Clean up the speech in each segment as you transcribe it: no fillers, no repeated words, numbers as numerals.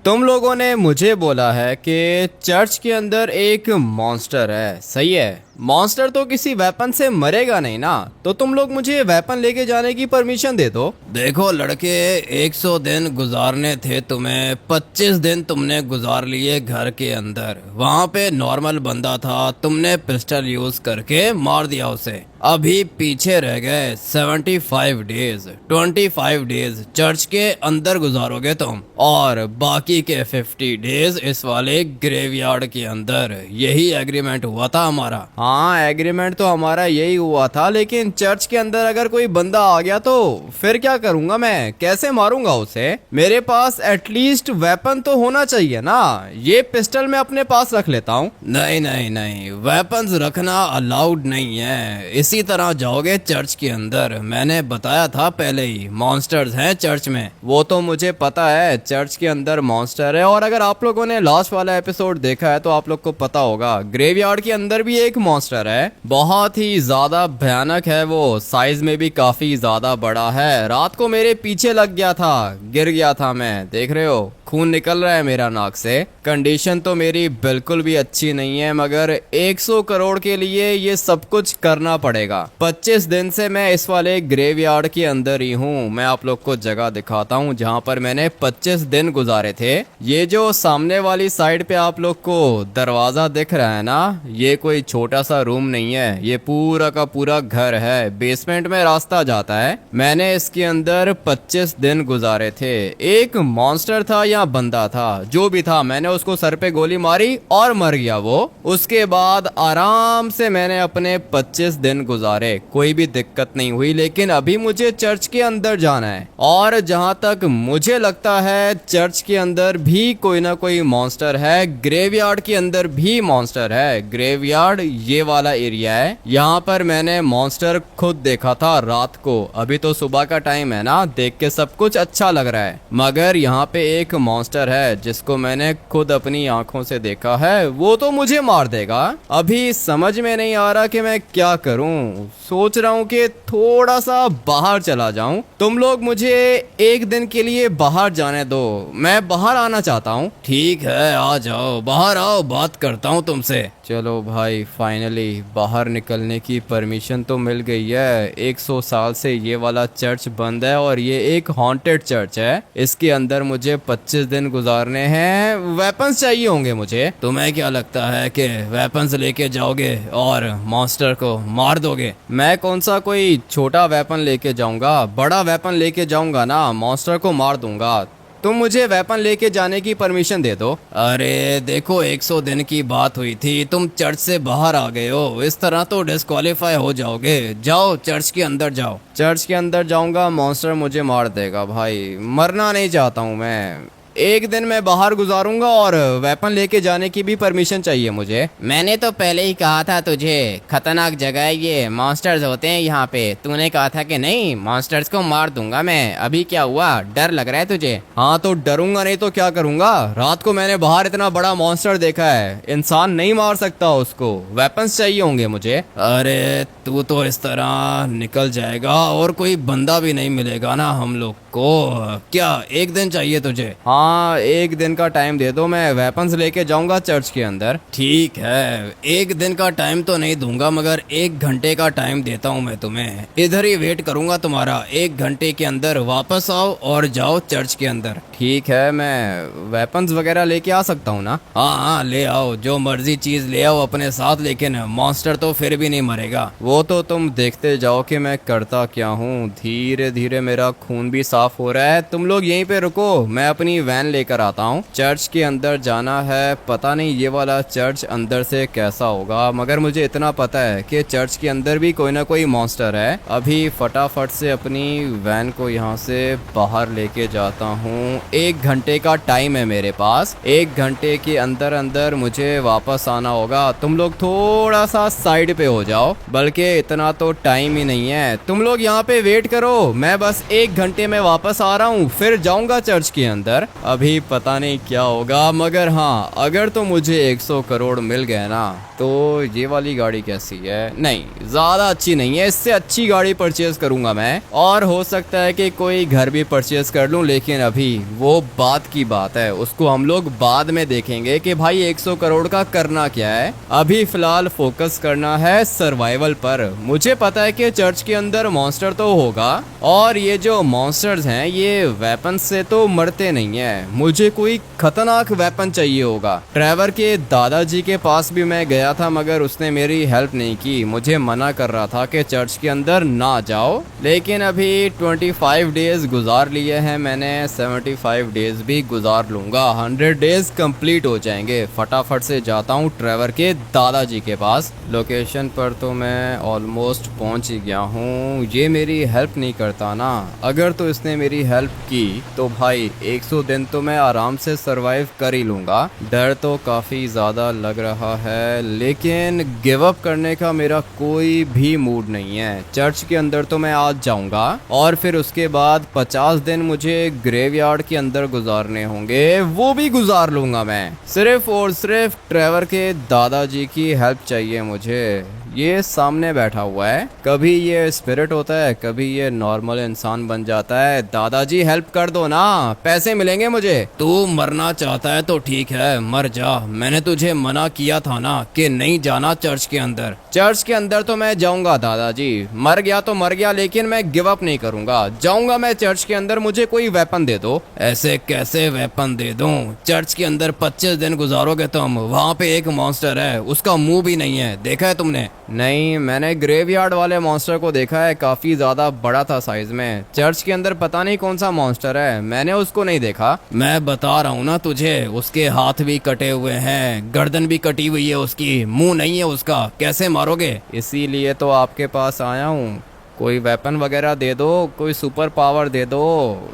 तुम लोगों ने मुझे बोला है कि चर्च के अंदर एक मॉन्स्टर है, सही है। मॉन्स्टर तो किसी वेपन से मरेगा नहीं ना, तो तुम लोग मुझे वेपन लेके जाने की परमिशन दे दो। देखो लड़के, 100 दिन गुजारने थे तुम्हें, 25 दिन तुमने गुजार लिए घर के अंदर। वहाँ पे नॉर्मल बंदा था, तुमने पिस्टल यूज करके मार दिया उसे। अभी पीछे रह गए 75 डेज, 25 डेज चर्च के अंदर गुजारोगे तुम, और बाकी के 50 डेज इस वाले ग्रेवयार्ड के अंदर। यही एग्रीमेंट हुआ था हमारा। हाँ, एग्रीमेंट तो हमारा यही हुआ था, लेकिन चर्च के अंदर अगर कोई बंदा आ गया तो फिर क्या करूंगा मैं? कैसे मारूंगा उसे? मेरे पास एटलीस्ट वेपन तो होना चाहिए ना। ये पिस्टल मैं अपने पास रख लेता हूँ। नहीं नहीं नहीं, वेपन्स रखना अलाउड नहीं है। इसी तरह जाओगे चर्च के अंदर। मैंने बताया था पहले ही, मॉन्स्टर्स हैं चर्च में। वो तो मुझे पता है, चर्च के अंदर मॉन्स्टर है। और अगर आप लोगों ने लास्ट वाला एपिसोड देखा है तो आप लोग को पता होगा, ग्रेवयार्ड के अंदर भी एक मॉन्स्टर है। बहुत ही ज्यादा भयानक है वो, साइज में भी काफी ज्यादा बड़ा है। रात को मेरे पीछे लग गया था, गिर गया था मैं, देख रहे हो खून निकल रहा है मेरा नाक से। कंडीशन तो मेरी बिल्कुल भी अच्छी नहीं है, मगर 100 करोड़ के लिए ये सब कुछ करना पड़ेगा। 25 दिन से मैं इस वाले ग्रेवयार्ड के अंदर ही हूँ। मैं आप लोग को जगह दिखाता हूँ जहाँ पर मैंने 25 दिन गुजारे थे। ये जो सामने वाली साइड पे आप लोग को दरवाजा दिख रहा है ना, ये कोई छोटा सा रूम नहीं है, ये पूरा का पूरा घर है। बेसमेंट में रास्ता जाता है। मैंने इसके अंदर 25 दिन गुजारे थे। एक मॉन्स्टर था या बंदा था, जो भी था, मैंने उसको सर पे गोली मारी और मर गया वो। उसके बाद आराम से मैंने अपने 25 दिन गुजारे, कोई भी दिक्कत नहीं हुई। लेकिन अभी मुझे चर्च के अंदर जाना है, और जहां तक मुझे लगता है चर्च के अंदर भी कोई ना कोई मॉन्स्टर है। ग्रेवयार्ड के अंदर भी मॉन्स्टर है। ग्रेवयार्ड ये वाला एरिया है, यहाँ पर मैंने मॉन्स्टर खुद देखा था रात को। अभी तो सुबह का टाइम है ना, देख के सब कुछ अच्छा लग रहा है, मगर यहाँ पे एक मॉन्स्टर है जिसको मैंने खुद अपनी आंखों से देखा है। वो तो मुझे मार देगा। अभी समझ में नहीं आ रहा कि मैं क्या करूं। सोच रहा हूं कि थोड़ा सा बाहर चला जाऊं। तुम लोग मुझे एक दिन के लिए बाहर जाने दो, मैं बाहर आना चाहता हूं। ठीक है, आ जाओ, बाहर आओ, बात करता हूँ तुमसे। चलो भाई, फाइनली बाहर निकलने की परमिशन तो मिल गई है। 100 साल से ये वाला चर्च बंद है, और ये एक हॉन्टेड चर्च है। इसके अंदर मुझे 25 दिन गुजारने हैं। वेपन्स चाहिए होंगे मुझे। तुम्हें क्या लगता है कि वेपन्स लेके जाओगे और मॉन्स्टर को मार दोगे? मैं कौन सा कोई छोटा वेपन लेके जाऊंगा, बड़ा वेपन लेके जाऊंगा ना, मॉन्स्टर को मार दूंगा। तुम मुझे वेपन लेके जाने की परमिशन दे दो। अरे देखो, 100 दिन की बात हुई थी, तुम चर्च से बाहर आ गए हो। इस तरह तो डिस्क्वालीफाई हो जाओगे। जाओ चर्च के अंदर जाओ। चर्च के अंदर जाऊंगा, मॉन्स्टर मुझे मार देगा। भाई, मरना नहीं चाहता हूँ मैं। एक दिन मैं बाहर गुजारूंगा, और वेपन लेके जाने की भी परमिशन चाहिए मुझे। मैंने तो पहले ही कहा था तुझे, खतरनाक जगह है ये, मॉन्स्टर्स होते हैं यहाँ पे। तूने कहा था कि नहीं, मॉन्स्टर्स को मार दूंगा मैं। अभी क्या हुआ, डर लग रहा है तुझे? हाँ, तो डरूंगा नहीं तो क्या करूंगा? रात को मैंने बाहर इतना बड़ा मॉन्स्टर देखा है, इंसान नहीं मार सकता उसको। वेपन्स चाहिए होंगे मुझे। अरे तू तो इस तरह निकल जाएगा, और कोई बंदा भी नहीं मिलेगा ना हम लोग को। क्या एक दिन चाहिए तुझे? हाँ, एक दिन का टाइम दे दो, मैं वेपन्स लेके जाऊंगा चर्च के अंदर। ठीक है, एक दिन का टाइम तो नहीं दूंगा, मगर 1 घंटे का टाइम देता हूँ मैं तुम्हें। इधर ही वेट करूंगा तुम्हारा। 1 घंटे के अंदर वापस आओ और जाओ चर्च के अंदर। ठीक है, मैं वेपन्स वगैरह लेके आ सकता हूँ ना? हाँ हाँ, ले आओ, जो मर्जी चीज ले आओ अपने साथ, लेकिन मॉन्स्टर तो फिर भी नहीं मरेगा। वो तो तुम देखते जाओ कि मैं करता क्या हूँ। धीरे धीरे मेरा खून भी साफ हो रहा है। तुम लोग यहीं पे रुको, मैं अपनी वैन लेकर आता हूँ। चर्च के अंदर जाना है। पता नहीं ये वाला चर्च अंदर से कैसा होगा, मगर मुझे इतना पता है कि चर्च के अंदर भी कोई ना कोई मॉन्स्टर है। अभी फटाफट से अपनी वैन को यहाँ से बाहर लेके जाता हूँ। 1 घंटे का टाइम है मेरे पास। 1 घंटे के अंदर अंदर मुझे वापस आना होगा। तुम लोग थोड़ा सा साइड पे हो जाओ, बल्कि इतना तो टाइम ही नहीं है। तुम लोग यहाँ पे वेट करो, मैं बस 1 घंटे में वापस आ रहा हूँ, फिर जाऊंगा चर्च के अंदर। अभी पता नहीं क्या होगा, मगर हाँ अगर तो मुझे 100 करोड़ मिल गए ना तो ये वाली गाड़ी कैसी है, नहीं ज़्यादा अच्छी नहीं है, इससे अच्छी गाड़ी परचेज करूंगा मैं। और हो सकता है कि कोई घर भी परचेज कर लूं, लेकिन अभी वो बात की बात है, उसको हम लोग बाद में देखेंगे कि भाई 100 करोड़ का करना क्या है। अभी फिलहाल फोकस करना है सर्वाइवल पर। मुझे पता है कि चर्च के अंदर मॉन्स्टर तो होगा, और ये जो मॉन्स्टर्स हैं ये वेपन से तो मरते नहीं है, मुझे कोई खतरनाक वेपन चाहिए होगा। ट्रेवर के दादाजी के पास भी मैं गया था, मगर उसने मेरी हेल्प नहीं की, मुझे मना कर रहा था कि चर्च के अंदर ना जाओ। लेकिन अभी 25 डेज गुजार लिए हैं मैंने, 75 डेज भी गुजार लूंगा, 100 डेज कंप्लीट हो जाएंगे। फटाफट से जाता हूँ ट्रेवर के दादाजी के पास। लोकेशन पर तो मैं ऑलमोस्ट पहुंच ही गया हूँ। ये मेरी हेल्प नहीं करता ना, अगर तो इसने मेरी हेल्प की तो भाई 100 दिन तो मैं आराम से सरवाइव कर ही लूंगा। डर तो काफी ज्यादा लग रहा है, लेकिन गिव अप करने का मेरा कोई भी मूड नहीं है। चर्च के अंदर तो मैं आज जाऊंगा, और फिर उसके बाद 50 दिन मुझे ग्रेवयार्ड के अंदर गुजारने होंगे, वो भी गुजार लूंगा मैं। सिर्फ और सिर्फ ट्रेवर के दादाजी की हेल्प चाहिए मुझे। ये सामने बैठा हुआ है, कभी ये स्पिरिट होता है, कभी ये नॉर्मल इंसान बन जाता है। दादाजी हेल्प कर दो ना, पैसे मिलेंगे मुझे। तू मरना चाहता है तो ठीक है, मर जा। मैंने तुझे मना किया था ना कि नहीं जाना चर्च के अंदर। चर्च के अंदर तो मैं जाऊंगा दादाजी, मर गया तो मर गया, लेकिन मैं गिव अप नहीं करूंगा, जाऊंगा मैं चर्च के अंदर। मुझे कोई वेपन दे दो। ऐसे कैसे वेपन दे दूं? चर्च के अंदर 25 दिन गुजारोगे तुम, वहाँ पे एक मॉन्स्टर है, उसका मुंह भी नहीं है, देखा है तुमने? नहीं, मैंने ग्रेवयार्ड वाले मॉन्स्टर को देखा है, काफी ज्यादा बड़ा था साइज में। चर्च के अंदर पता नहीं कौन सा मॉन्स्टर है, मैंने उसको नहीं देखा। मैं बता रहा हूँ ना तुझे, उसके हाथ भी कटे हुए हैं, गर्दन भी कटी हुई है उसकी, मुंह नहीं है उसका, कैसे मारोगे? इसीलिए तो आपके पास आया हूँ, कोई वेपन वगैरह दे दो, कोई सुपर पावर दे दो।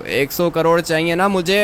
100 करोड़ चाहिए ना मुझे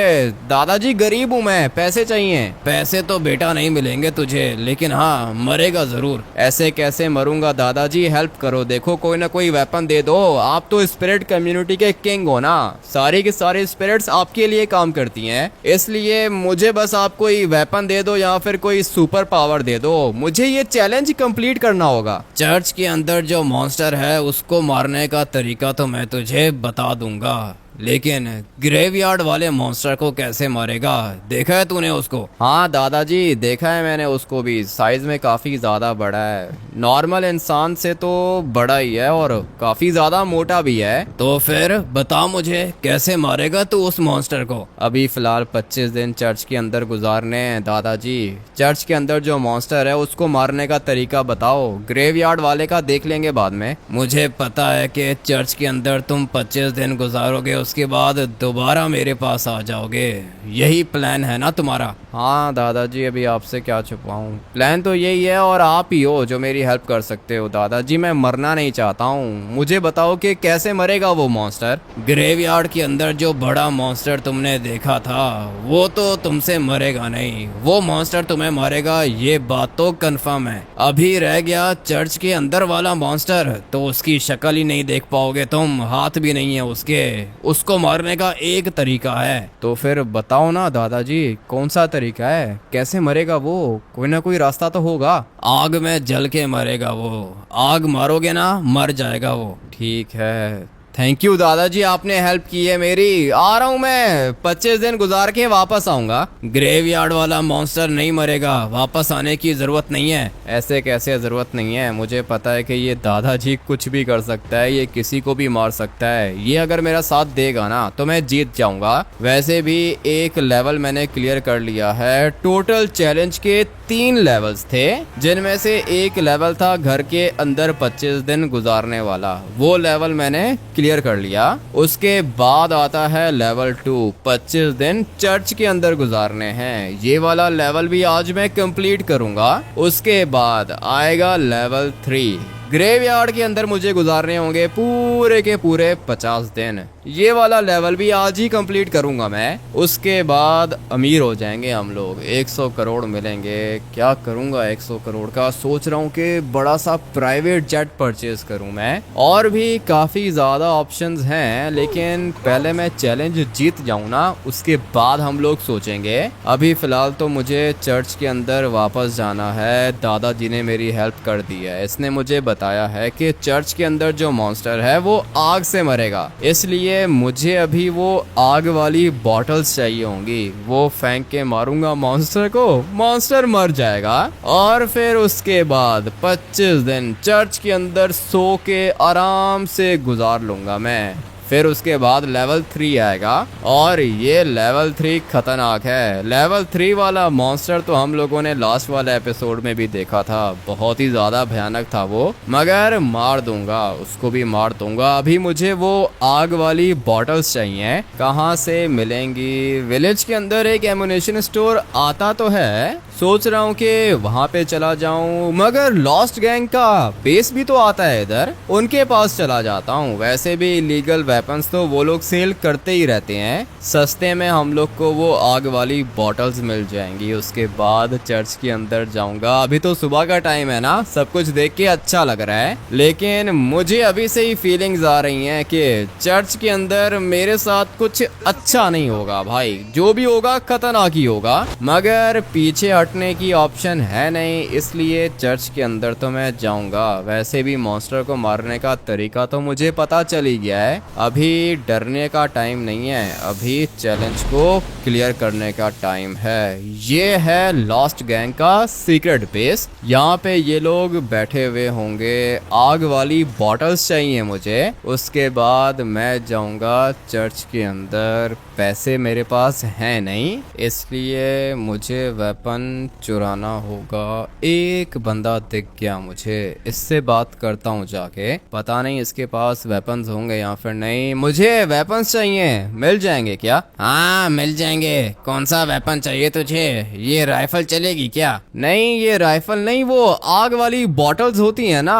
दादाजी, गरीब हूँ मैं, पैसे चाहिए। पैसे तो बेटा नहीं मिलेंगे तुझे, लेकिन हाँ मरेगा जरूर। ऐसे कैसे मरूंगा दादाजी, हेल्प करो, देखो कोई ना कोई वेपन दे दो। आप तो स्पिरिट कम्युनिटी के किंग हो ना, सारी की सारी स्पिरिट्स आपके लिए काम करती हैं, इसलिए मुझे बस आप कोई वेपन दे दो या फिर कोई सुपर पावर दे दो, मुझे ये चैलेंज कंप्लीट करना होगा। चर्च के अंदर जो मॉन्स्टर है उसको मारने का तरीका तो मैं तुझे बता दूंगा, लेकिन ग्रेवयार्ड वाले मॉन्स्टर को कैसे मारेगा? देखा है तूने उसको? हाँ दादाजी, देखा है मैंने उसको भी, साइज में काफी ज्यादा बड़ा है, नॉर्मल इंसान से तो बड़ा ही है और काफी ज्यादा मोटा भी है। तो फिर बता मुझे कैसे मारेगा तू उस मॉन्स्टर को? अभी फिलहाल 25 दिन चर्च के अंदर गुजारने हैं दादाजी। चर्च के अंदर जो मॉन्स्टर है उसको मारने का तरीका बताओ, ग्रेवयार्ड वाले का देख लेंगे बाद में। मुझे पता है कि चर्च के अंदर तुम 25 दिन गुजारोगे, उसके बाद दोबारा मेरे पास आ जाओगे, यही प्लान है ना तुम्हारा? हाँ दादाजी, अभी आपसे क्या छुपाऊं, प्लान तो यही है, और आप ही हो जो मेरी हेल्प कर सकते हो दादाजी। मैं मरना नहीं चाहता हूँ, मुझे बताओ कि कैसे मरेगा वो मॉन्स्टर। ग्रेवयार्ड के अंदर जो बड़ा मॉन्स्टर तुमने देखा था वो तो तुमसे मरेगा नहीं, वो मॉन्स्टर तुम्हें मारेगा, ये बात तो कंफर्म है। अभी रह गया चर्च के अंदर वाला मॉन्स्टर, तो उसकी शक्ल ही नहीं देख पाओगे तुम, हाथ भी नहीं है उसके। उसको मारने का एक तरीका है। तो फिर बताओ ना दादाजी, कौन सा तरीका है, कैसे मरेगा वो, कोई ना कोई रास्ता तो होगा। आग में जल के मरेगा वो, आग मारोगे ना मर जाएगा वो। ठीक है, थैंक यू दादाजी, आपने हेल्प की है मेरी। आ रहा हूँ मैं, 25 दिन गुजार के वापस आऊंगा। ग्रेवयार्ड वाला मॉन्स्टर नहीं मरेगा, वापस आने की जरूरत नहीं है। ऐसे कैसे जरूरत नहीं है, मुझे पता है कि ये दादाजी कुछ भी कर सकता है, ये किसी को भी मार सकता है। ये अगर मेरा साथ देगा ना तो मैं जीत जाऊंगा। वैसे भी एक लेवल मैंने क्लियर कर लिया है। टोटल चैलेंज के 3 लेवल्स थे, जिनमें से एक लेवल था घर के अंदर 25 दिन गुजारने वाला, वो लेवल मैंने क्लियर कर लिया। उसके बाद आता है लेवल 2, 25 दिन चर्च के अंदर गुजारने हैं, ये वाला लेवल भी आज मैं कंप्लीट करूंगा। उसके बाद आएगा लेवल 3, ग्रेवयार्ड के अंदर मुझे गुजारने होंगे पूरे के पूरे 50 दिन। ये वाला लेवल भी आज ही कंप्लीट करूंगा मैं। उसके बाद अमीर हो जाएंगे हम लोग, 100 करोड़ मिलेंगे। क्या करूंगा 100 करोड़ का, सोच रहा हूँ कि बड़ा सा प्राइवेट जेट परचेज करूं मैं। और भी काफी ज्यादा ऑप्शंस हैं, लेकिन पहले मैं चैलेंज जीत जाऊं ना, उसके बाद हम लोग सोचेंगे। अभी फिलहाल तो मुझे चर्च के अंदर वापस जाना है। दादाजी ने मेरी हेल्प कर दी है, इसने मुझे बताया है कि चर्च के अंदर जो मॉन्स्टर है वो आग से मरेगा, इसलिए मुझे अभी वो आग वाली बॉटल्स चाहिए होंगी। वो फेंक के मारूंगा मॉन्स्टर को, मॉन्स्टर मर जाएगा और फिर उसके बाद 25 दिन चर्च के अंदर सो के आराम से गुजार लूंगा मैं। फिर उसके बाद लेवल 3 आएगा और ये लेवल 3 खतरनाक है। लेवल 3 वाला मॉन्स्टर तो हम लोगों ने लास्ट वाले एपिसोड में भी देखा था, बहुत ही ज्यादा भयानक था वो, मगर मार दूंगा, उसको भी मार दूंगा। अभी मुझे वो आग वाली बॉटल्स चाहिए, कहाँ से मिलेंगी? विलेज के अंदर एक एमुनेशन स्टोर आता तो है, सोच रहा हूँ कि वहाँ पे चला जाऊँ, मगर लॉस्ट गैंग का बेस भी तो आता है इधर, उनके पास चला जाता हूँ। वैसे भी इलीगल वेपन्स तो वो लोग सेल करते ही रहते हैं, सस्ते में हम लोग को वो आग वाली बॉटल्स मिल जाएंगी। उसके बाद चर्च के अंदर जाऊंगा। अभी तो सुबह का टाइम है ना, सब कुछ देख के अच्छा लग रहा है, लेकिन मुझे अभी से ही फीलिंग्स आ रही हैं कि चर्च के अंदर मेरे साथ कुछ अच्छा नहीं होगा भाई। जो भी होगा खतरनाक ही होगा, मगर पीछे हटने की ऑप्शन है नहीं, इसलिए चर्च के अंदर तो मैं जाऊंगा। वैसे भी मॉन्स्टर को मारने का तरीका तो मुझे पता चल ही गया है, अभी डरने का टाइम नहीं है, अभी चैलेंज को क्लियर करने का टाइम है। ये है लॉस्ट गैंग का सीक्रेट बेस, यहाँ पे ये लोग बैठे हुए होंगे। आग वाली बॉटल्स चाहिए मुझे। उसके बाद मैं जाऊंगा चर्च के अंदर। पैसे मेरे पास हैं नहीं, इसलिए मुझे वेपन चुराना होगा। एक बंदा दिख गया मुझे, इससे बात करता हूँ जाके, पता नहीं इसके पास वेपन्स होंगे या फिर नहीं। मुझे वेपन्स चाहिए, मिल जाएंगे क्या? हाँ मिल जाएंगे। कौन सा वेपन चाहिए तुझे? ये राइफल चलेगी क्या? नहीं, ये राइफल नहीं, वो आग वाली बॉटल्स होती हैं ना,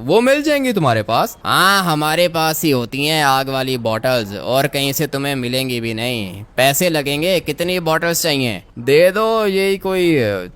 वो मिल जाएंगी तुम्हारे पास? हाँ हमारे पास ही होती हैं आग वाली बॉटल्स, और कहीं से तुम्हें मिलेंगी भी नहीं। पैसे लगेंगे। कितनी बॉटल्स चाहिए? दे दो, यही कोई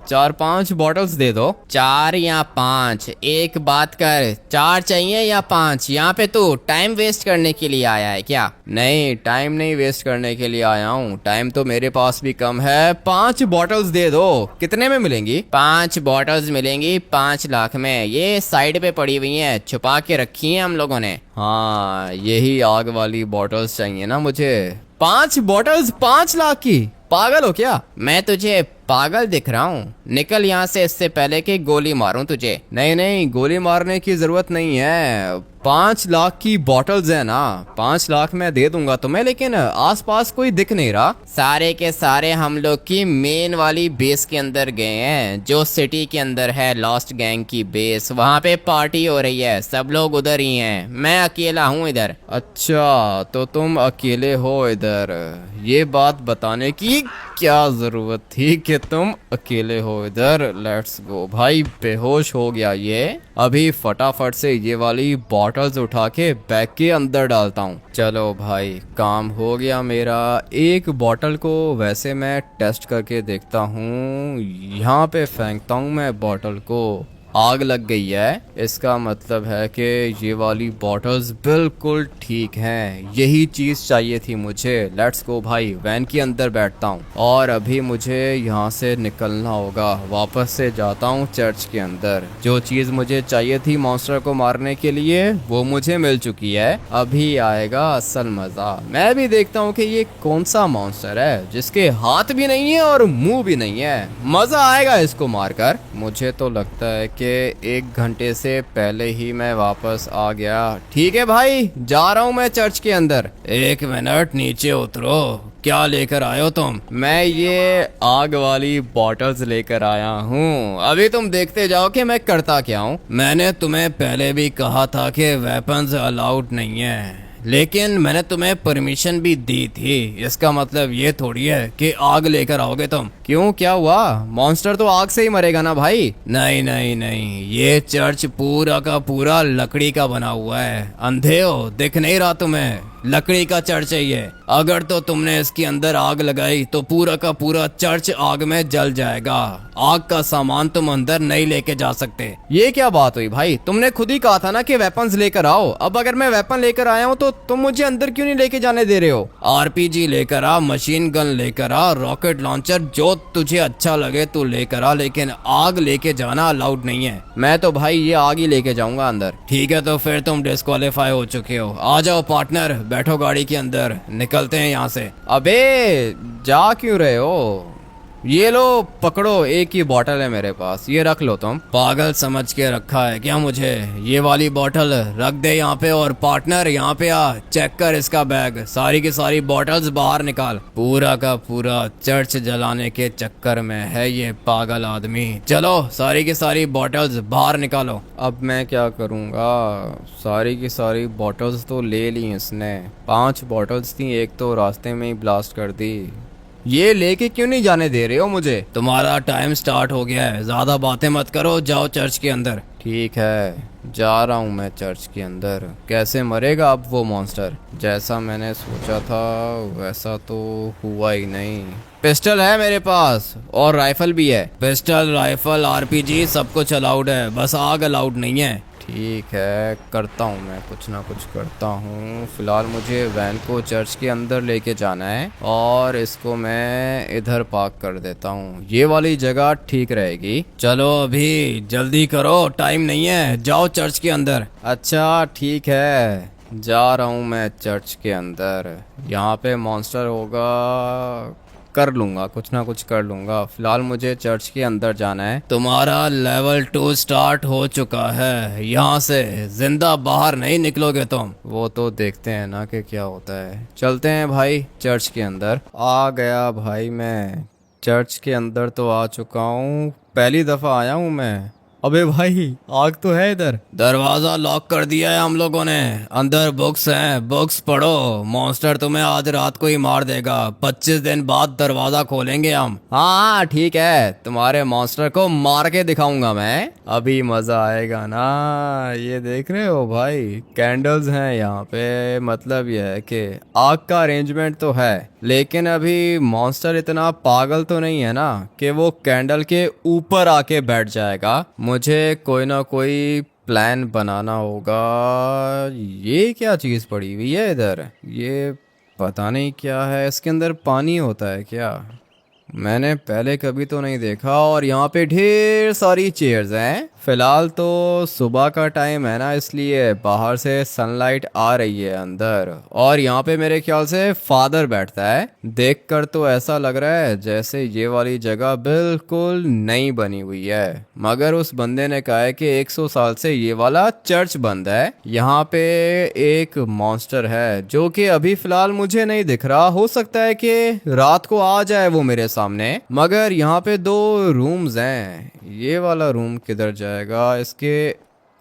4-5 बॉटल्स दे दो। 4 या 5? एक बात कर, 4 चाहिए या 5? यहाँ पे तू टाइम वेस्ट करने के लिए आया है क्या? नहीं, टाइम नहीं वेस्ट करने के लिए आया हूँ, टाइम तो मेरे पास भी कम है। 5 बॉटल्स दे दो। कितने में मिलेंगी? 5 बॉटल्स मिलेंगी 5 लाख में। ये साइड पे पड़ी हुई हैं, छुपा के रखी हैं हम लोगों ने। हाँ, यही आग वाली बॉटल्स चाहिए ना मुझे। 5 बॉटल्स 5 लाख की? पागल हो क्या? मैं तुझे पागल दिख रहा हूँ? निकल यहाँ से, इससे पहले कि गोली मारूं तुझे। नहीं नहीं, गोली मारने की जरूरत नहीं है। 5 लाख की बॉटल्स है ना, 5 लाख मैं दे दूंगा तुम्हें, लेकिन आसपास कोई दिख नहीं रहा। सारे के सारे हम लोग की मेन वाली बेस के अंदर गए हैं, जो सिटी के अंदर है लॉस्ट गैंग की बेस। वहाँ पे पार्टी हो रही है, सब लोग उधर ही हैं, मैं अकेला हूँ इधर। अच्छा, तो तुम अकेले हो इधर? ये बात बताने की क्या जरूरत थी कि तुम अकेले हो इधर? लेट्स गो भाई, बेहोश हो गया ये। अभी फटाफट से ये वाली बॉटल्स उठा के बैग के अंदर डालता हूँ। चलो भाई, काम हो गया मेरा। एक बॉटल को वैसे मैं टेस्ट करके देखता हूँ। यहाँ पे फेंकता हूँ मैं बॉटल को, आग लग गई है, इसका मतलब है कि ये वाली बॉटल्स बिल्कुल ठीक हैं। यही चीज चाहिए थी मुझे। लेट्स गो भाई, वैन के अंदर बैठता हूँ और अभी मुझे यहाँ से निकलना होगा। वापस से जाता हूँ चर्च के अंदर। जो चीज मुझे चाहिए थी मॉन्स्टर को मारने के लिए, वो मुझे मिल चुकी है। अभी आएगा असल मजा। मैं भी देखता हूँ कि ये कौन सा मॉन्स्टर है जिसके हाथ भी नहीं है और मुंह भी नहीं है। मजा आएगा इसको मारकर। मुझे तो लगता है कि 1 घंटे से पहले ही मैं वापस आ गया। ठीक है भाई, जा रहा हूँ मैं चर्च के अंदर। 1 मिनट, नीचे उतरो। क्या लेकर आए हो तुम? मैं ये आग वाली बॉटल्स लेकर आया हूँ। अभी तुम देखते जाओ कि मैं करता क्या हूँ। मैंने तुम्हें पहले भी कहा था कि वेपन्स अलाउड नहीं है, लेकिन मैंने तुम्हें परमिशन भी दी थी। इसका मतलब ये थोड़ी है कि आग लेकर आओगे तुम। क्यों, क्या हुआ? मॉन्स्टर तो आग से ही मरेगा ना भाई। नहीं नहीं नहीं, ये चर्च पूरा का पूरा लकड़ी का बना हुआ है। अंधे हो, दिख नहीं रहा तुम्हें? लकड़ी का चर्च है ये। अगर तो तुमने इसके अंदर आग लगाई तो पूरा का पूरा चर्च आग में जल जाएगा। आग का सामान तुम अंदर नहीं लेके जा सकते। ये क्या बात हुई भाई, तुमने खुद ही कहा था ना कि वेपन्स लेकर आओ। अब अगर मैं वेपन लेकर आया हूँ तो तुम मुझे अंदर क्यों नहीं लेके जाने दे रहे हो? आरपीजी लेकर आ, मशीन गन लेकर आ, रॉकेट लॉन्चर, जो तुझे अच्छा लगे तू लेकर आ, लेकिन आग लेके जाना अलाउड नहीं है। मैं तो भाई ये आग ही लेके जाऊंगा अंदर। ठीक है, तो फिर तुम डिस्क्वालीफाई हो चुके हो। आ जाओ पार्टनर, बैठो गाड़ी के अंदर, निकलते हैं यहाँ से। अबे जा क्यों रहे हो? ये लो पकड़ो, एक ही बॉटल है मेरे पास, ये रख लो तुम। पागल समझ के रखा है क्या मुझे? ये वाली बोतल रख दे यहाँ पे। और पार्टनर यहाँ पे आ, चेक कर इसका बैग, सारी की सारी बॉटल्स बाहर निकाल। पूरा का पूरा चर्च जलाने के चक्कर में है ये पागल आदमी। चलो सारी की सारी बॉटल्स बाहर निकालो। अब मैं क्या करूँगा? सारी की सारी बॉटल्स तो ले ली इसने। 5 बॉटल्स थी, एक तो रास्ते में ही ब्लास्ट कर दी। ये लेके क्यों नहीं जाने दे रहे हो मुझे? तुम्हारा टाइम स्टार्ट हो गया है, ज्यादा बातें मत करो, जाओ चर्च के अंदर। ठीक है, जा रहा हूँ मैं चर्च के अंदर। कैसे मरेगा अब वो मॉन्स्टर? जैसा मैंने सोचा था वैसा तो हुआ ही नहीं। पिस्टल है मेरे पास और राइफल भी है। पिस्टल, राइफल, आरपीजी सब कुछ अलाउड है, बस आग अलाउड नहीं है। ठीक है, करता हूँ मैं कुछ ना कुछ करता हूँ। फिलहाल मुझे वैन को चर्च के अंदर लेके जाना है और इसको मैं इधर पार्क कर देता हूँ। ये वाली जगह ठीक रहेगी। चलो अभी जल्दी करो, टाइम नहीं है, जाओ चर्च के अंदर। अच्छा ठीक है, जा रहा हूँ मैं चर्च के अंदर। यहाँ पे मॉन्स्टर होगा, कर लूंगा, कुछ ना कुछ कर लूंगा। फिलहाल मुझे चर्च के अंदर जाना है। तुम्हारा लेवल 2 स्टार्ट हो चुका है, यहाँ से जिंदा बाहर नहीं निकलोगे तुम। वो तो देखते हैं ना कि क्या होता है। चलते हैं भाई चर्च के अंदर। आ गया भाई, मैं चर्च के अंदर तो आ चुका हूँ। पहली दफा आया हूँ मैं। अबे भाई आग तो है इधर। दरवाजा लॉक कर दिया है हम लोगों ने। अंदर बुक्स हैं, बुक्स पढ़ो। मॉन्स्टर तुम्हें आज रात को ही मार देगा। 25 दिन बाद दरवाजा खोलेंगे हम। हाँ ठीक है, तुम्हारे मॉन्स्टर को मार के दिखाऊंगा मैं। अभी मजा आएगा ना। ये देख रहे हो भाई, कैंडल्स हैं यहाँ पे। मतलब ये है कि आग का अरेंजमेंट तो है, लेकिन अभी मॉन्स्टर इतना पागल तो नहीं है ना कि वो कैंडल के ऊपर आके बैठ जाएगा। मुझे कोई ना कोई प्लान बनाना होगा। ये क्या चीज़ पड़ी हुई है इधर? ये पता नहीं क्या है। इसके अंदर पानी होता है क्या? मैंने पहले कभी तो नहीं देखा। और यहाँ पे ढेर सारी चेयर्स हैं। फिलहाल तो सुबह का टाइम है ना, इसलिए बाहर से सनलाइट आ रही है अंदर। और यहाँ पे मेरे ख्याल से फादर बैठता है। देखकर तो ऐसा लग रहा है जैसे ये वाली जगह बिल्कुल नई बनी हुई है। मगर उस बंदे ने कहा है कि 100 साल से ये वाला चर्च बंद है। यहाँ पे एक मॉन्स्टर है जो कि अभी फिलहाल मुझे नहीं दिख रहा। हो सकता है कि रात को आ जाए वो मेरे सामने। मगर यहाँ पे 2 रूम्स हैं। ये वाला रूम किधर जाएगा? इसके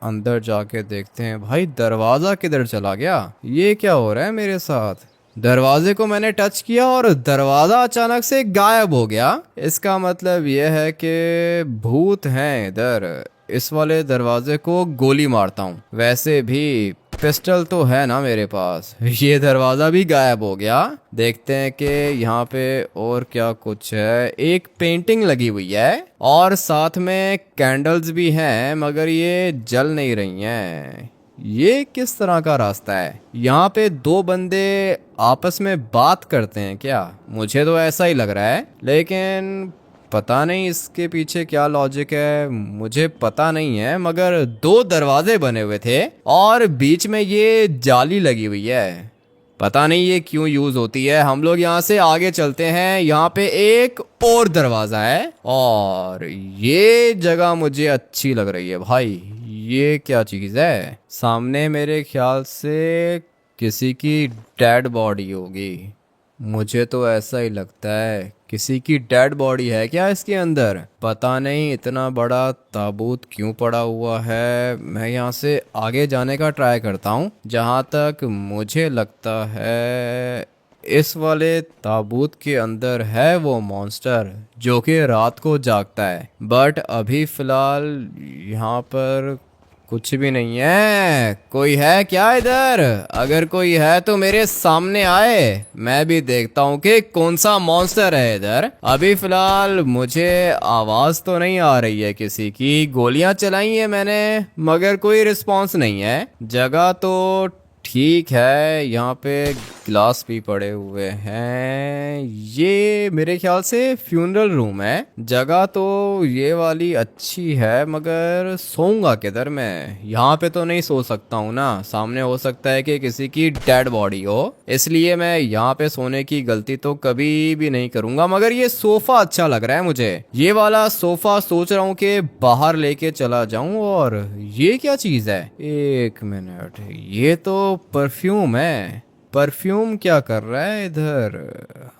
अंदर जाके देखते हैं। भाई दरवाजा किधर चला गया? ये क्या हो रहा है मेरे साथ? दरवाजे को मैंने टच किया और दरवाजा अचानक से गायब हो गया। इसका मतलब यह है कि भूत हैं इधर। इस वाले दरवाजे को गोली मारता हूँ। वैसे भी पिस्टल तो है ना मेरे पास। ये दरवाजा भी गायब हो गया। देखते हैं कि यहाँ पे और क्या कुछ है। एक पेंटिंग लगी हुई है और साथ में कैंडल्स भी हैं, मगर ये जल नहीं रही हैं। ये किस तरह का रास्ता है? यहाँ पे 2 बंदे आपस में बात करते हैं क्या? मुझे तो ऐसा ही लग रहा है, लेकिन पता नहीं इसके पीछे क्या लॉजिक है, मुझे पता नहीं है। मगर 2 दरवाजे बने हुए थे और बीच में ये जाली लगी हुई है। पता नहीं ये क्यों यूज होती है। हम लोग यहाँ से आगे चलते हैं। यहाँ पे एक और दरवाजा है और ये जगह मुझे अच्छी लग रही है भाई। ये क्या चीज है? सामने मेरे ख्याल से किसी की डेड बॉडी होगी। मुझे तो ऐसा ही लगता है। किसी की डेड बॉडी है क्या इसके अंदर? पता नहीं इतना बड़ा ताबूत क्यों पड़ा हुआ है। मैं यहाँ से आगे जाने का ट्राई करता हूँ। जहाँ तक मुझे लगता है इस वाले ताबूत के अंदर है वो मॉन्स्टर जो कि रात को जागता है। बट अभी फिलहाल यहाँ पर कुछ भी नहीं है। कोई है क्या इधर? अगर कोई है तो मेरे सामने आए, मैं भी देखता हूँ कि कौन सा मॉन्स्टर है इधर। अभी फिलहाल मुझे आवाज तो नहीं आ रही है किसी की। गोलियां चलाई है मैंने मगर कोई रिस्पांस नहीं है। जगह तो ठीक है, यहाँ पे ग्लास भी पड़े हुए हैं। ये मेरे ख्याल से फ्यूनरल रूम है। जगह तो ये वाली अच्छी है मगर सोऊंगा किधर मैं? यहाँ पे तो नहीं सो सकता हूँ ना, सामने हो सकता है कि किसी की डेड बॉडी हो, इसलिए मैं यहाँ पे सोने की गलती तो कभी भी नहीं करूंगा। मगर ये सोफा अच्छा लग रहा है मुझे, ये वाला सोफा सोच रहा हूँ कि बाहर लेके चला जाऊं। और ये क्या चीज है? एक मिनट, ये तो परफ्यूम है। परफ्यूम क्या कर रहा है इधर?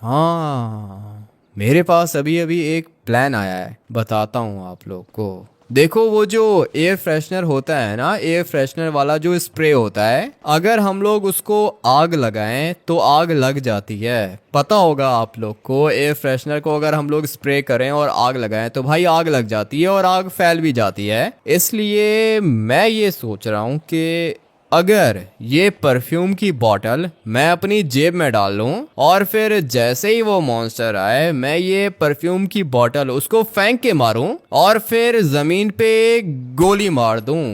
हाँ, मेरे पास अभी अभी एक प्लान आया है, बताता हूँ आप लोग को। देखो वो जो एयर फ्रेशनर होता है ना, एयर फ्रेशनर वाला जो स्प्रे होता है, अगर हम लोग उसको आग लगाएं तो आग लग जाती है। पता होगा आप लोग को, एयर फ्रेशनर को अगर हम लोग स्प्रे करें और आग लगाएं तो भाई आग लग जाती है और आग फैल भी जाती है। इसलिए मैं ये सोच रहा हूँ कि अगर ये परफ्यूम की बोतल मैं अपनी जेब में डाल लूं और फिर जैसे ही वो मॉन्स्टर आए मैं ये परफ्यूम की बोतल उसको फेंक के मारूं और फिर जमीन पे गोली मार दूं,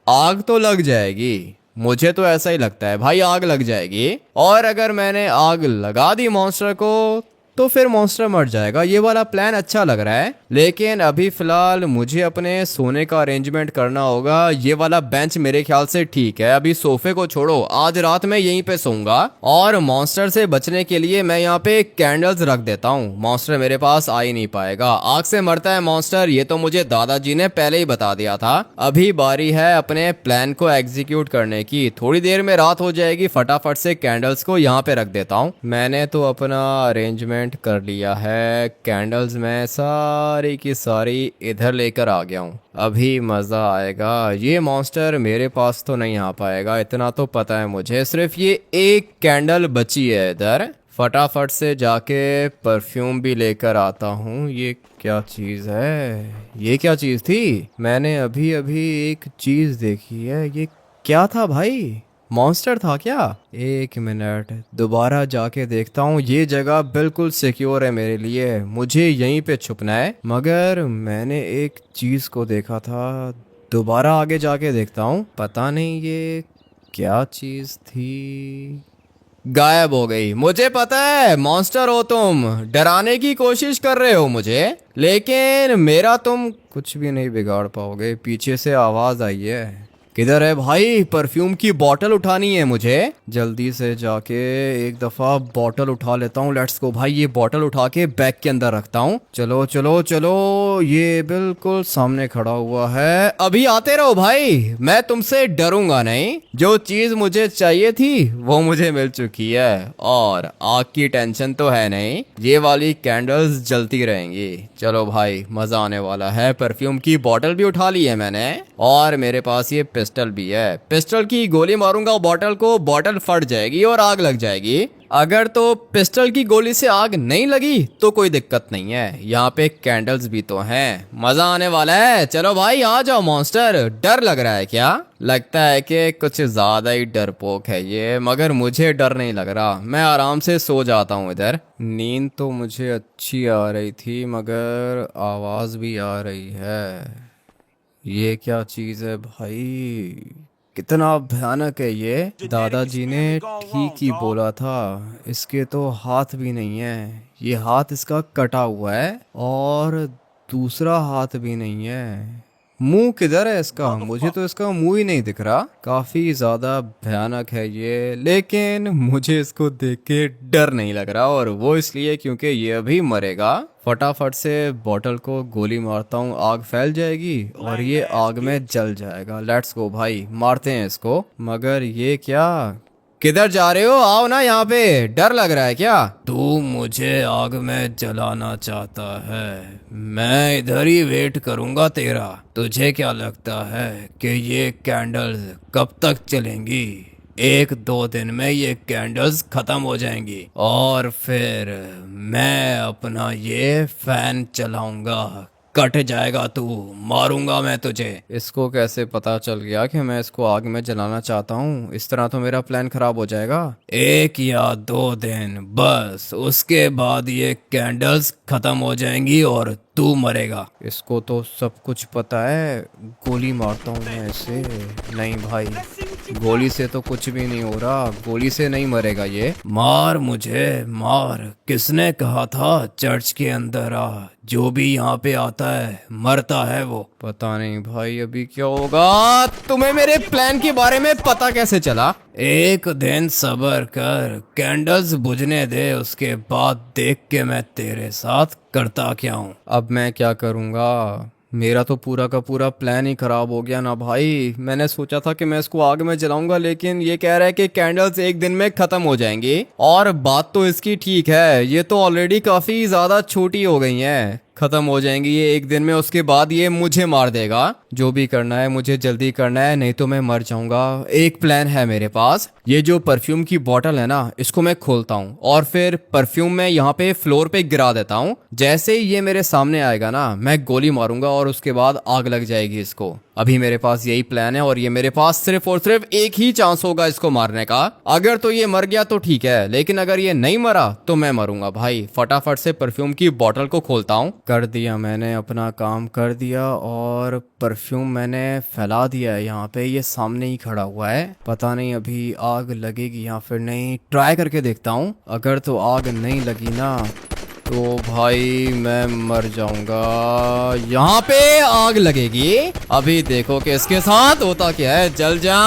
आग तो लग जाएगी। मुझे तो ऐसा ही लगता है भाई, आग लग जाएगी। और अगर मैंने आग लगा दी मॉन्स्टर को तो फिर मॉन्स्टर मर जाएगा। ये वाला प्लान अच्छा लग रहा है, लेकिन अभी फिलहाल मुझे अपने सोने का अरेंजमेंट करना होगा। ये वाला बेंच मेरे ख्याल से ठीक है, अभी सोफे को छोड़ो, आज रात में यहीं पे सोऊंगा। और मॉन्स्टर से बचने के लिए मैं यहाँ पे कैंडल्स रख देता हूँ, मॉन्स्टर मेरे पास आ ही नहीं पाएगा। आग से मरता है मॉन्स्टर, ये तो मुझे दादाजी ने पहले ही बता दिया था। अभी बारी है अपने प्लान को एग्जीक्यूट करने की। थोड़ी देर में रात हो जाएगी, फटाफट से कैंडल्स को यहाँ पे रख देता हूँ। मैंने तो अपना अरेंजमेंट कर लिया है, कैंडल्स में सारी की सारी इधर लेकर आ गया हूँ। अभी मजा आएगा। ये मॉन्स्टर मेरे पास तो नहीं आ पाएगा, इतना तो पता है मुझे। सिर्फ ये एक कैंडल बची है इधर, फटाफट से जाके परफ्यूम भी लेकर आता हूँ। ये क्या चीज है? ये क्या चीज थी? मैंने अभी अभी एक चीज देखी है, ये क्या था भाई? मॉन्स्टर था क्या? एक मिनट, दोबारा जाके देखता हूँ। ये जगह बिल्कुल सिक्योर है मेरे लिए, मुझे यहीं पे छुपना है। मगर मैंने एक चीज को देखा था, दोबारा आगे जाके देखता हूँ। पता नहीं ये क्या चीज थी, गायब हो गई। मुझे पता है मॉन्स्टर हो तुम, डराने की कोशिश कर रहे हो मुझे, लेकिन मेरा तुम कुछ भी नहीं बिगाड़ पाओगे। पीछे से आवाज आई है। किधर है भाई? परफ्यूम की बोतल उठानी है मुझे, जल्दी से जाके एक दफा बोतल उठा लेता हूँ। लेट्स गो भाई, ये बोतल उठा के बैग के अंदर रखता हूँ। चलो चलो चलो, ये बिल्कुल सामने खड़ा हुआ है। अभी आते रहो भाई, मैं तुमसे डरूंगा नहीं। जो चीज मुझे चाहिए थी वो मुझे मिल चुकी है और आग की टेंशन तो है नहीं, ये वाली कैंडल्स जलती रहेंगी। चलो भाई, मजा आने वाला है। परफ्यूम की बोतल भी उठा ली है मैंने और मेरे पास ये पिस्टल भी है। पिस्टल की गोली मारूंगा बोतल को, बोतल फट जाएगी और आग लग जाएगी। अगर तो पिस्टल की गोली से आग नहीं लगी तो कोई दिक्कत नहीं है, यहाँ पे कैंडल्स भी तो हैं। मजा आने वाला है। चलो भाई आ जाओ मॉन्स्टर। डर लग रहा है क्या? लगता है कि कुछ ज्यादा ही डरपोक है ये, मगर मुझे डर नहीं लग रहा। मैं आराम से सो जाता हूँ इधर। नींद तो मुझे अच्छी आ रही थी मगर आवाज भी आ रही है। ये क्या चीज है भाई? कितना भयानक है ये। दादाजी ने ठीक ही बोला था, इसके तो हाथ भी नहीं है। ये हाथ इसका कटा हुआ है और दूसरा हाथ भी नहीं है। मुंह किधर है इसका? मुझे तो इसका मुंह ही नहीं दिख रहा। काफी ज्यादा भयानक है ये, लेकिन मुझे इसको देख के डर नहीं लग रहा, और वो इसलिए क्योंकि ये अभी मरेगा। फटाफट से बोतल को गोली मारता हूँ, आग फैल जाएगी और ये आग में जल जाएगा। लेट्स गो भाई, मारते हैं इसको। मगर ये क्या? किधर जा रहे हो? आओ ना यहाँ पे। डर लग रहा है क्या? तू मुझे आग में जलाना चाहता है, मैं इधर ही वेट करूंगा तेरा। तुझे क्या लगता है कि ये कैंडल्स कब तक चलेंगी? 1-2 दिन में ये कैंडल्स खत्म हो जाएंगी और फिर मैं अपना ये फैन चलाऊंगा। कट जाएगा तू, मारूंगा मैं तुझे। इसको कैसे पता चल गया कि मैं इसको आग में जलाना चाहता हूँ? इस तरह तो मेरा प्लान खराब हो जाएगा। 1 या 2 दिन बस, उसके बाद ये कैंडल्स खत्म हो जाएंगी और तू मरेगा। इसको तो सब कुछ पता है। गोली मारता हूँ मैं इसे। नहीं भाई, गोली से तो कुछ भी नहीं हो रहा। गोली से नहीं मरेगा ये। मार मुझे मार। किसने कहा था चर्च के अंदर आ? जो भी यहाँ पे आता है मरता है वो। पता नहीं भाई अभी क्या होगा। तुम्हें मेरे प्लान के बारे में पता कैसे चला? 1 दिन सब्र कर, कैंडल्स बुझने दे, उसके बाद देख के मैं तेरे साथ करता क्या हूँ। अब मैं क्या करूँगा? मेरा तो पूरा का पूरा प्लान ही खराब हो गया ना भाई। मैंने सोचा था कि मैं इसको आग में जलाऊंगा, लेकिन ये कह रहा है कि कैंडल्स 1 दिन में खत्म हो जाएंगी। और बात तो इसकी ठीक है, ये तो ऑलरेडी काफी ज्यादा छोटी हो गई हैं। खत्म हो जाएंगी ये 1 दिन में, उसके बाद ये मुझे मार देगा। जो भी करना है मुझे जल्दी करना है, नहीं तो मैं मर जाऊंगा। एक प्लान है मेरे पास। ये जो परफ्यूम की बोतल है ना, इसको मैं खोलता हूँ और फिर परफ्यूम में यहाँ पे फ्लोर पे गिरा देता हूँ। जैसे ही ये मेरे सामने आएगा ना, मैं गोली मारूंगा और उसके बाद आग लग जाएगी इसको। अभी मेरे पास यही प्लान है और ये मेरे पास सिर्फ और सिर्फ एक ही चांस होगा इसको मारने का। अगर तो ये मर गया तो ठीक है, लेकिन अगर ये नहीं मरा तो मैं मरूंगा भाई। फटाफट से परफ्यूम की बोतल को खोलता हूँ। कर दिया मैंने, अपना काम कर दिया और परफ्यूम मैंने फैला दिया है। यहाँ पे ये सामने ही खड़ा हुआ है। पता नहीं अभी आग लगेगी या फिर नहीं। ट्राई करके देखता हूँ। अगर तो आग नहीं लगी ना तो भाई मैं मर जाऊंगा। यहाँ पे आग लगेगी। अभी देखो कि इसके साथ होता क्या है। जल जा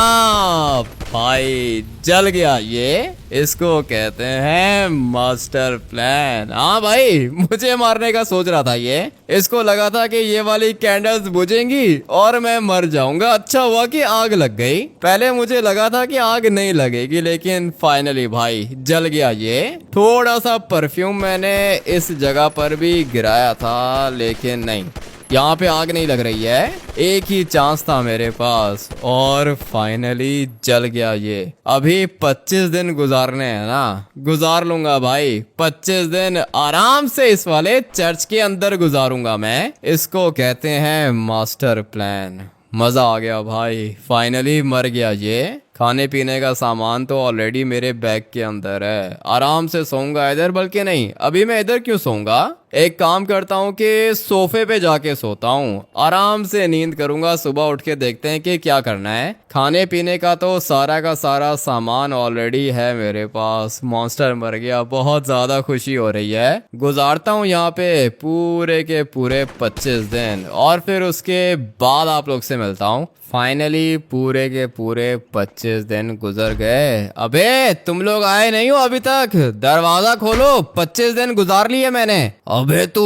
भाई, जल गया ये। इसको कहते हैं मास्टर प्लान। हाँ भाई, मुझे मारने का सोच रहा था ये। इसको लगा था कि ये वाली कैंडल्स बुझेंगी और मैं मर जाऊंगा। अच्छा हुआ कि आग लग गई। पहले मुझे लगा था कि आग नहीं लगेगी, लेकिन फाइनली भाई जल गया ये। थोड़ा सा परफ्यूम मैंने इस जगह पर भी गिराया था, लेकिन नहीं, यहाँ पे आग नहीं लग रही है। एक ही चांस था मेरे पास और फाइनली जल गया ये। अभी 25 दिन गुजारने हैं ना, गुजार लूंगा भाई। 25 दिन आराम से इस वाले चर्च के अंदर गुजारूंगा मैं। इसको कहते हैं मास्टर प्लान। मजा आ गया भाई, फाइनली मर गया ये। खाने पीने का सामान तो ऑलरेडी मेरे बैग के अंदर है। आराम से सोऊंगा इधर, बल्कि नहीं, अभी मैं इधर क्यों सोऊंगा। एक काम करता हूँ कि सोफे पे जाके सोता हूँ। आराम से नींद करूंगा। सुबह उठ के देखते हैं कि क्या करना है। खाने पीने का तो सारा का सारा सामान ऑलरेडी है मेरे पास। मॉन्स्टर मर गया, बहुत ज्यादा खुशी हो रही है। गुजारता हूँ यहाँ पे पूरे के पूरे 25 दिन और फिर उसके बाद आप लोग से मिलता हूँ। फाइनली पूरे के पूरे 25 दिन गुजर गए। अबे तुम लोग आए नहीं हो अभी तक? दरवाजा खोलो, 25 दिन गुजार लिए मैंने। अबे तू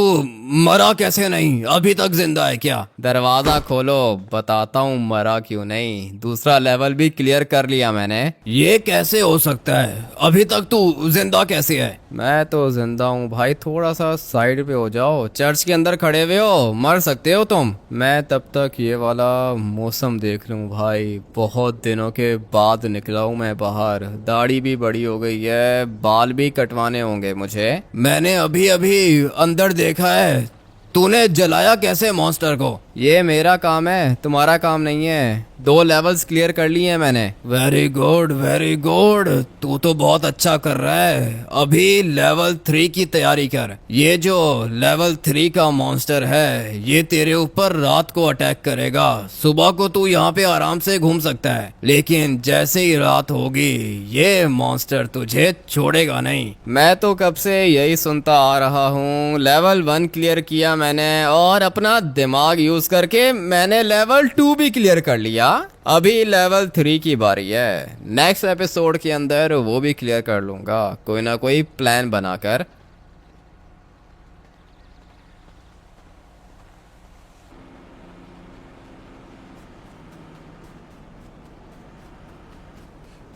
मरा कैसे नहीं? अभी तक जिंदा है क्या? दरवाजा खोलो, बताता हूँ मरा क्यों नहीं। दूसरा लेवल भी क्लियर कर लिया मैंने। ये कैसे हो सकता है? अभी तक तू जिंदा कैसे है? मैं तो जिंदा हूँ भाई। थोड़ा सा साइड पे हो जाओ। चर्च के अंदर खड़े हुए हो, मर सकते हो तुम। मैं तब तक ये वाला मौसम देख लूं भाई। बहुत दिनों के बाद निकला हूँ मैं बाहर। दाढ़ी भी बड़ी हो गई है, बाल भी कटवाने होंगे मुझे। मैंने अभी अभी अंदर देखा है। तूने जलाया कैसे मॉन्स्टर को? ये मेरा काम है, तुम्हारा काम नहीं है। 2 लेवल्स क्लियर कर लिए हैं मैंने। Very good very good. तू तो बहुत अच्छा कर रहा है। अभी लेवल 3 की तैयारी कर। ये जो लेवल 3 का मॉन्स्टर है, ये तेरे ऊपर रात को अटैक करेगा। सुबह को तू यहाँ पे आराम से घूम सकता है, लेकिन जैसे ही रात होगी ये मॉन्स्टर तुझे छोड़ेगा नहीं। मैं तो कब से यही सुनता आ रहा हूँ। लेवल 1 क्लियर किया मैंने और अपना दिमाग यूज करके मैंने लेवल 2 भी क्लियर कर लिया। अभी लेवल 3 की बारी है। नेक्स्ट एपिसोड के अंदर वो भी क्लियर कर लूंगा, कोई ना कोई प्लान बनाकर।